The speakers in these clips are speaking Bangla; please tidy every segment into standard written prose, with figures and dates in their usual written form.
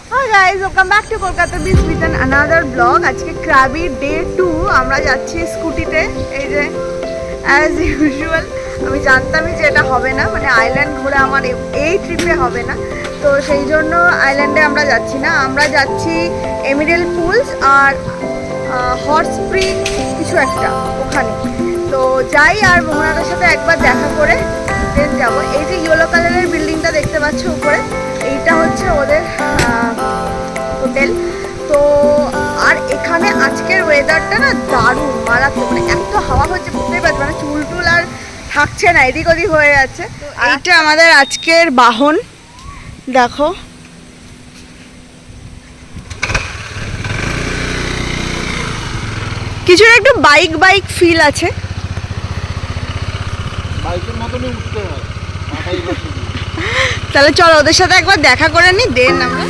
Hi guys, welcome back to Kolkata Beach with another vlog. আজকে ক্রাবি ডে 2 আমরা যাচ্ছি স্কুটিতে। এই যে অ্যাজ ইউজুয়াল আমি জানতামই যে এটা হবে না, মানে আইল্যান্ড ঘোরা আমার এই ট্রিপে হবে না, তো সেই জন্য আইল্যান্ডে আমরা যাচ্ছি না। আমরা যাচ্ছি এমেরাল্ড পুলস আর হট স্প্রিং কিছু একটা ওখানে। তো যাই আর মোহনাদের সাথে একবার দেখা করে দেন যাবো। এই যে ইয়েলো কালারের বিল্ডিংটা দেখতে পাচ্ছ উপরে, এইটা হচ্ছে ওদের হোটেল। তো আর এখানে আজকের ওয়েদারটা না দারুণ মারাত্মক, মানে এত হাওয়া হচ্ছে বুঝতেই পারছি, মানে চুল টুল আর থাকছে না, এদিক ওদিক হয়ে যাচ্ছে। এইটা আমাদের আজকের বাহন, দেখো কিছুটা একটু বাইক বাইক ফিল আছে। তাহলে চলো ওদের সাথে একবার দেখা করে নি, দেন আমরা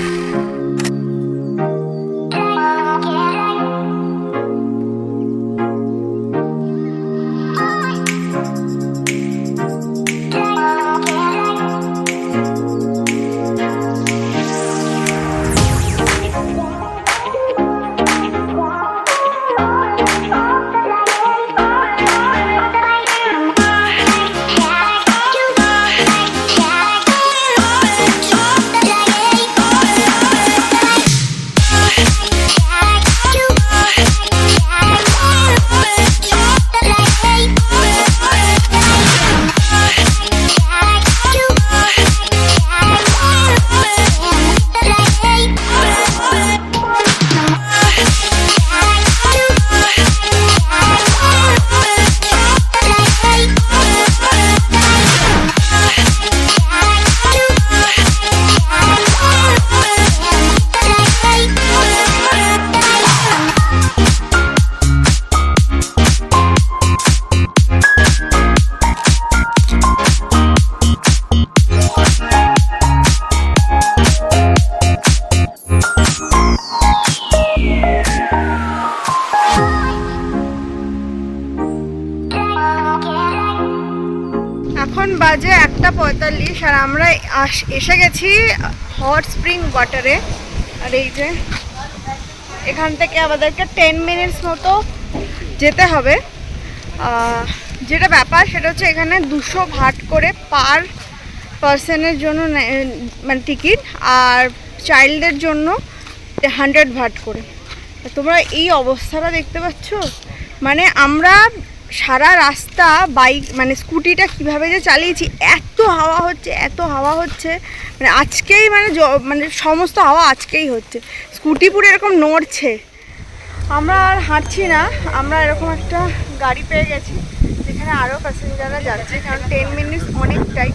এখন বাজে 1:45 আর আমরা এসে গেছি হট স্প্রিং ওয়াটারে। আর এই যে এখান থেকে আমাদেরকে 10 মিনিটস মতো যেতে হবে। যেটা ব্যাপার সেটা হচ্ছে এখানে 200 ভাট করে পার পার্সনের জন্য মানে টিকিট, আর চাইল্ডদের জন্য 100 ভাট করে। তোমরা এই অবস্থাটা দেখতে পাচ্ছ, মানে আমরা সারা রাস্তা বাইক মানে স্কুটিটা কিভাবে যে চালিয়েছি, এত হাওয়া হচ্ছে এত হাওয়া হচ্ছে, মানে আজকেই মানে সমস্ত হাওয়া আজকেই হচ্ছে, স্কুটি পুরো এরকম নড়ছে। আমরা আর হাঁটছি না, আমরা এরকম একটা গাড়ি পেয়ে গেছি যেখানে আরও প্যাসেঞ্জাররা যাচ্ছে, কারণ 10 মিনিটস অনেকটাই।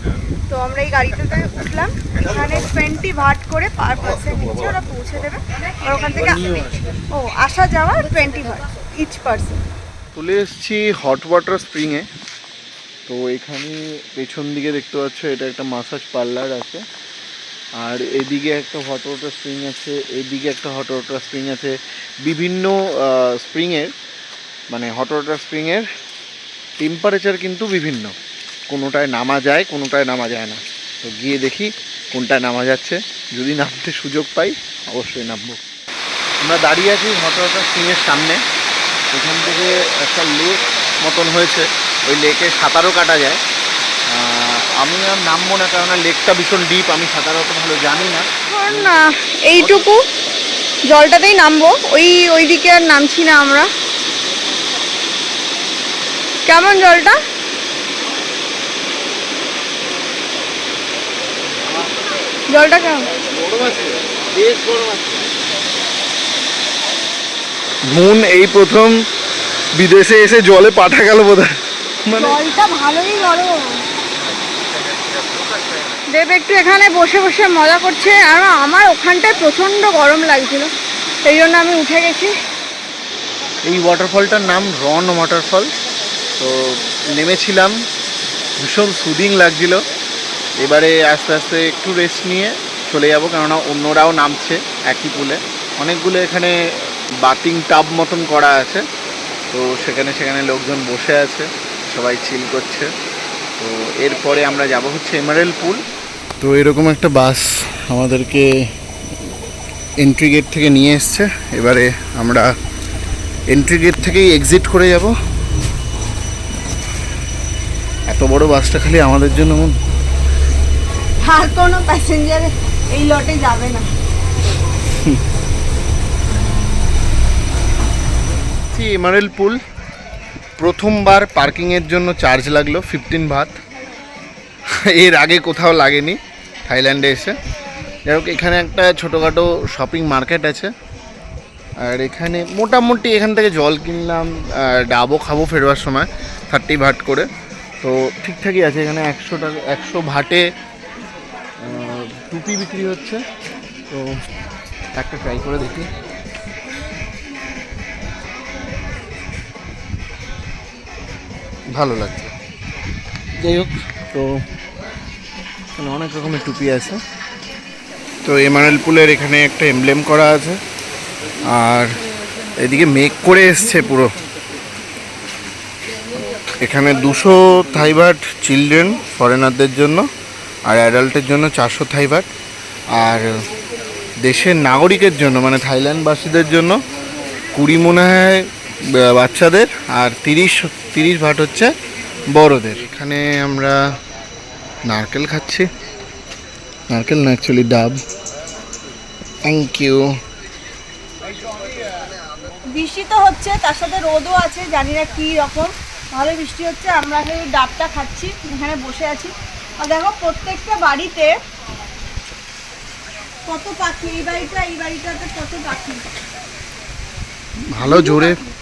তো আমরা এই গাড়িটাতে উঠলাম, এখানে 20 ভাট করে পার পার্সন নিচ্ছে, ওরা পৌঁছে দেবে। আর ওখান থেকে আসা যাওয়া 20 ভাট ইচ পার্সন। চলে এসেছি হট ওয়াটার স্প্রিংয়ে। তো এখানে পেছন দিকে দেখতে পাচ্ছ এটা একটা মাসাজ পার্লার আছে, আর এদিকে একটা হট ওয়াটার স্প্রিং আছে, এদিকে একটা হট ওয়াটার স্প্রিং আছে। বিভিন্ন স্প্রিংয়ের মানে হট ওয়াটার স্প্রিংয়ের টেম্পারেচার কিন্তু বিভিন্ন, কোনোটায় নামা যায় কোনোটায় নামা যায় না। তো গিয়ে দেখি কোনটায় নামা যাচ্ছে, যদি নামতে সুযোগ পাই অবশ্যই নামবো। আমরা দাঁড়িয়ে আছি হট ওয়াটার স্প্রিংয়ের সামনে। এখান থেকে একটা লেক মতন হয়েছে, ওই লেকে সাঁতারও কাটা যায়। আমি আর নামবো না, কারণ লেকটা ভীষণ ডিপ, আমি সাঁতার অত ভালো জানি না। না এইটুকু জলটাতেই নামবো, ওই দিকে আর নামছি না আমরা। কেমন জলটা? জলটা কেমন? মন এই প্রথম বিদেশে এসে জলে পাঠা গেল বোধহয়, মানে জলটা ভালোই গরম। দেব একটু এখানে বসে বসে মজা করছে, আর আমার ওখানটায় প্রচণ্ড গরম লাগছিল, সেই জন্য আমি উঠে গেছি। এই ওয়াটারফলটার নাম রন ওয়াটারফল। তো নেমেছিলাম, ভীষণ সুদিং লাগছিল। এবারে আস্তে আস্তে একটু রেস্ট নিয়ে চলে যাব, কেননা অন্যরাও নামছে একই পুলে। অনেকগুলো এখানে বাথিং টাব মতন করা আছে, তো সেখানে লোকজন বসে আছে, সবাই চিল করছে। তো এরপরে আমরা যাব হচ্ছে এমারেল্ড পুল। তো এরকম একটা বাস আমাদেরকে এন্ট্রি গেট থেকে নিয়ে এসছে, এবারে আমরা এন্ট্রি গেট থেকেই এক্সিট করে যাব। এত বড় বাসটা খালি আমাদের জন্য আর কোনো প্যাসেঞ্জার এই লটে যাবে না। এমারেল পুল প্রথমবার পার্কিংয়ের জন্য চার্জ লাগলো 15 বাত। এর আগে কোথাও লাগেনি থাইল্যান্ডে এসে। যাই হোক, এখানে একটা ছোটোখাটো শপিং মার্কেট আছে, আর এখানে মোটামুটি এখান থেকে জল কিনলাম, ডাবও খাবো ফেরবার সময় 30 বাট করে, তো ঠিকঠাকই আছে। এখানে 100 টাকা 100 বাটে টুপি বিক্রি হচ্ছে, তো একটা ট্রাই করে দেখি। ভালো লাগছে। যাই হোক, তো এখানে অনেক রকমের টুপি আছে। তো এমারেল পুলের এখানে একটা এমব্লেম করা আছে, আর এদিকে মেক করে এসছে পুরো। এখানে 200 থাই বাট চিলড্রেন ফরেনারদের জন্য, আর অ্যাডাল্টের জন্য 400 থাই বাট, আর দেশের নাগরিকের জন্য মানে থাইল্যান্ডবাসীদের জন্য 20 মনে হয় বাচ্চাদের, আর 30 বাট হচ্ছে বড়দের। এখানে আমরা নারকেল খাচ্ছি, নারকেল না অ্যাকচুয়ালি ডাব। Thank you. বৃষ্টি তো হচ্ছে, তার সাথে রোদও আছে, জানি না কি রকম, ভালো বৃষ্টি হচ্ছে। আমরা এই ডাবটা খাচ্ছি, এখানে বসে আছি। আর দেখো প্রত্যেকটা বাড়িতে কত পাখি, এই বাড়িটাতে কত পাখি।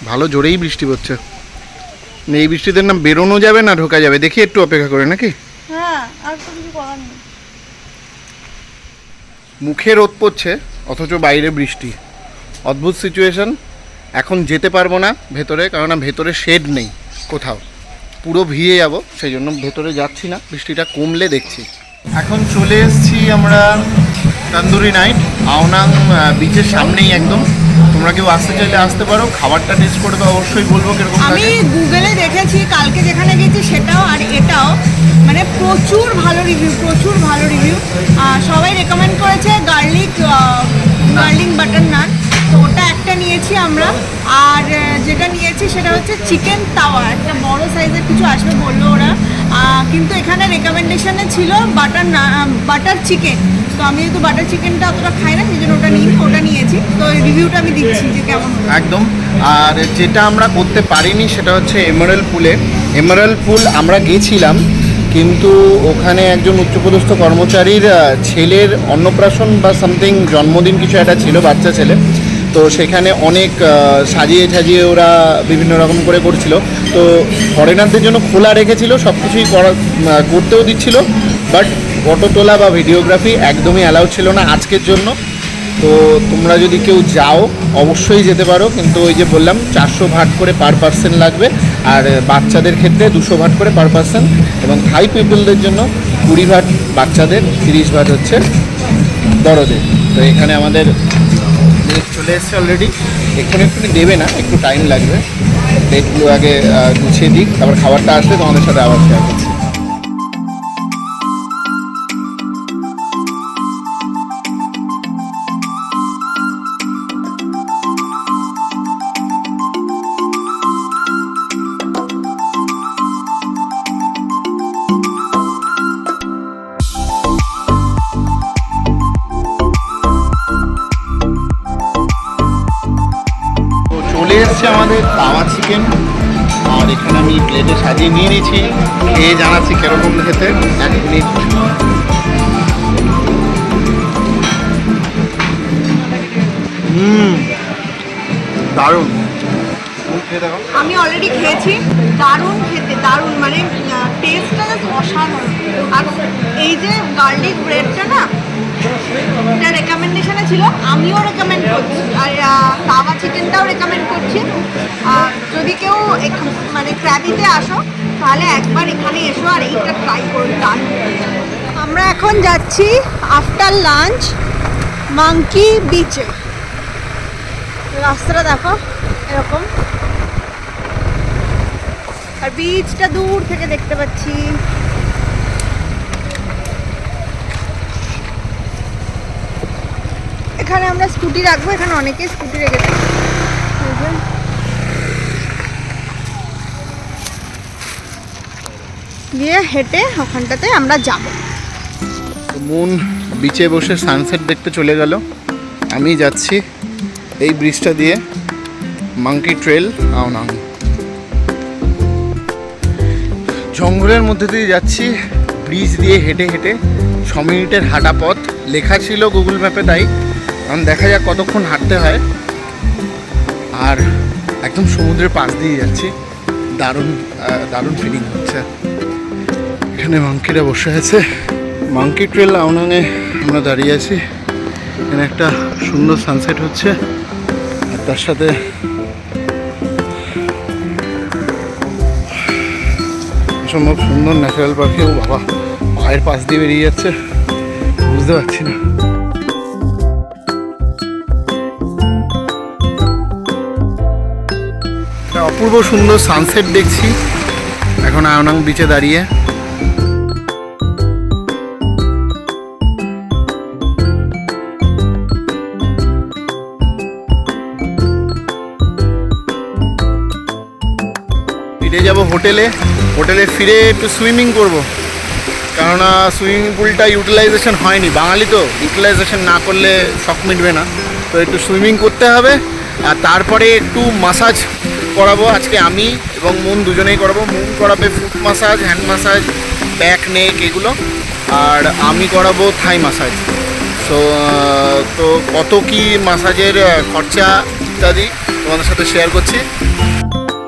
ভালো জোরেই বৃষ্টি পড়ছে। এই বৃষ্টিতে না বেরোনো যাবে না ঢোকা যাবে, দেখি একটু অপেক্ষা করে নাকি। হ্যাঁ, আর তো কিছু করার নেই। মুখে রোদ পড়ছে অথচ বাইরে বৃষ্টি, অদ্ভুত সিচুয়েশন। এখন যেতে পারবো না ভেতরে, কারণ ভেতরে শেড নেই কোথাও, পুরো ভিজে যাব, সেই জন্য ভেতরে যাচ্ছি না, বৃষ্টিটা কমলে দেখছি। এখন চলে এসেছি আমরা তন্দুরি নাইট, আওনাং বিচের সামনেই একদম। তোমরা কেউ আসতে চাইলে আসতে পারো, খাবারটা টেস্ট করে তো অবশ্যই বলবো কিরকম। আমি গুগলে দেখেছি কালকে যেখানে গেছি সেটাও আর এটাও, মানে প্রচুর ভালো রিভিউ। সবাই রেকমেন্ড করেছে গার্লিক বাটার নান, তো ওটা একটা নিয়েছি আমরা। আর যেটা নিয়েছি সেটা হচ্ছে চিকেন তাওয়া, একটা বড় সাইজের কিছু আসবে বললো ওরা, কিন্তু এখানে রেকমেন্ডেশনে ছিল বাটার চিকেন। তো আমি যেহেতু বাটার চিকেনটা অতটা খাই না, সেই জন্য ওটা নিয়েছি। তো রিভিউটা আমি দিচ্ছি যে কেমন একদম। আর যেটা আমরা করতে পারিনি সেটা হচ্ছে এমারেল পুলে। এমারেল পুল আমরা গেছিলাম, কিন্তু ওখানে একজন উচ্চপদস্থ কর্মচারীর ছেলের অন্নপ্রাশন বা সামথিং জন্মদিন কিছু একটা ছিল, বাচ্চা ছেলে, তো সেখানে অনেক সাজিয়ে ওরা বিভিন্ন রকম করে করছিল। তো ফরেনারদের জন্য খোলা রেখেছিল, সব কিছুই করতেও দিচ্ছিল, বাট ফটো তোলা বা ভিডিওগ্রাফি একদমই অ্যালাউ ছিল না আজকের জন্য। তো তোমরা যদি কেউ যাও অবশ্যই যেতে পারো, কিন্তু ওই যে বললাম 400 ভাট করে পার পার্সন লাগবে, আর বাচ্চাদের ক্ষেত্রে 200 ভাট করে পার পার্সন, এবং থাই পিপলদের জন্য 20 ভাট বাচ্চাদের, 30 ভাট হচ্ছে বড়দের। তো এখানে আমাদের চলে এসছে অলরেডি, এক্ষুনি দেবে না, একটু টাইম লাগবে। প্লেটগুলো আগে গুছিয়ে দিই, তারপর খাবারটা আসলে তোমাদের সাথে আবার শেয়ার করছি। চলে এসছে আমাদের তাওয়া চিকেন, আর এখানে আমি প্লেটে সাজিয়ে নিয়ে নিয়েছি, খেয়ে জানাচ্ছি কিরকম খেতে। 1 মিনিট। দারুণ। আমি অলরেডি খেয়েছি, দারুণ খেতে, দারুণ, মানে টেস্টটা জাস্ট অসাধারণ। আর এই যে গার্লিক ব্রেডটা না, এটা রেকমেন্ডেশনে ছিল, আমিও রেকমেন্ড করছি, আর তাওয়া চিকেনটাও রেকমেন্ড করছি। যদি কেউ মানে ক্র্যাবিতে আসো তাহলে একবার এখানে এসো আর এইটা ট্রাই করো, দারুণ। আমরা এখন যাচ্ছি আফটার লাঞ্চ মাঙ্কি বিচে। রাস্তাটা দেখো এরকম, আর বিচটা দূর থেকে দেখতে পাচ্ছি। এখানে আমরা স্কুটি রাখবো, এখানে অনেকেই স্কুটি রেখেছে। এই যে। দিয়ে হেঁটে ওখানটাতে আমরা যাব। মুন বিচে বসে সানসেট দেখতে চলে গেল, আমি যাচ্ছি এই ব্রিজটা দিয়ে মাঙ্কি ট্রেল আওনাং। জঙ্গলের মধ্যে দিয়ে যাচ্ছি, ব্রিজ দিয়ে হেঁটে হেঁটে 6 মিনিটের হাঁটা পথ। লেখা ছিল গুগল ম্যাপে, তাই কারণ দেখা যাক কতক্ষণ হাঁটতে হয়। আর একদম সমুদ্রের পাশ দিয়ে যাচ্ছি, দারুণ দারুণ ফিলিং হচ্ছে। এখানে মাঙ্কিরা বসে আছে, মাঙ্কি ট্রেল আওনাংয়ে আমরা দাঁড়িয়ে আছি। এখানে একটা সুন্দর সানসেট হচ্ছে, আর তার সাথে অসম্ভব সুন্দর ন্যাচারাল পাখি। ও বাবা, পায়ের পাশ দিয়ে বেরিয়ে যাচ্ছে, বুঝতে পারছি না। একটা অপূর্ব সুন্দর সানসেট দেখছি এখন আওনাং বিচে দাঁড়িয়ে। ফিরে যাব হোটেলে, হোটেলে ফিরে একটু সুইমিং করব, কেননা সুইমিং পুলটা ইউটিলাইজেশন হয়নি। বাঙালি তো ইউটিলাইজেশন না করলে শখ মিটবে না, তো একটু সুইমিং করতে হবে। আর তারপরে একটু মাসাজ করাবো আজকে, আমি এবং মুন দুজনেই করাবো। মুন করাবে foot massage, hand massage, back neck এগুলো, আর আমি করাবো থাই মাসাজ। তো কত কি মাসাজের খরচা ইত্যাদি তোমাদের সাথে শেয়ার করছি।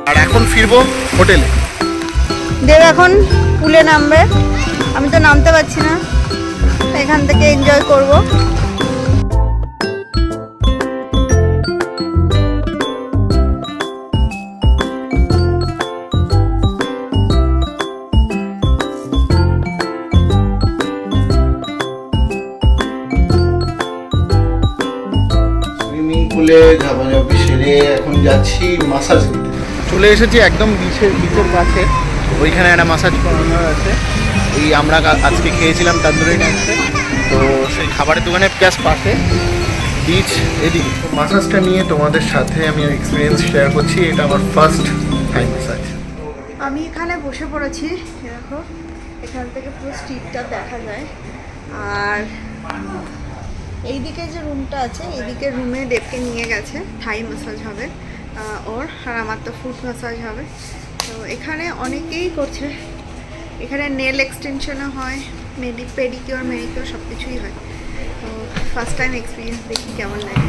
আর এখন ফিরবো হোটেলে। দেব এখন পুলে নামবে, আমি তো নামতে পারছি না, এখান থেকে এনজয় করব। সুইমিং পুলে ঝাপাঝাপি সেরে এখন যাচ্ছি মাসাজ নিতে। চলে এসেছি একদম বিচের কাছে, ওইখানে একটা মাসাজ কর্নার আছে। এই আমরা আজকে খেয়েছিলাম তান্দুরি নাইটসে, তো সেই খাবারের দোকানের প্লাস পাশে বিচ এদিকে। মাসাজটা নিয়ে তোমাদের সাথে আমি এক্সপিরিয়েন্স শেয়ার করছি। এটা আমার ফার্স্ট থাই মাসাজ। আমি এখানে বসে পড়েছি, দেখো এখান থেকে পুরো স্ট্রিটটা দেখা যায়। আর এইদিকে যে রুমটা আছে, এইদিকে রুমে দেবকে নিয়ে গেছে, থাই ম্যাসাজ হবে ওর, আর আমার তো ফুট ম্যাসাজ হবে। তো এখানে অনেকেই করছে, এখানে নেল এক্সটেনশনও হয়, পেডিকিওর মেনিকিওর সব কিছুই হয়। তো ফার্স্ট টাইম এক্সপিরিয়েন্স, দেখি কেমন লাগে।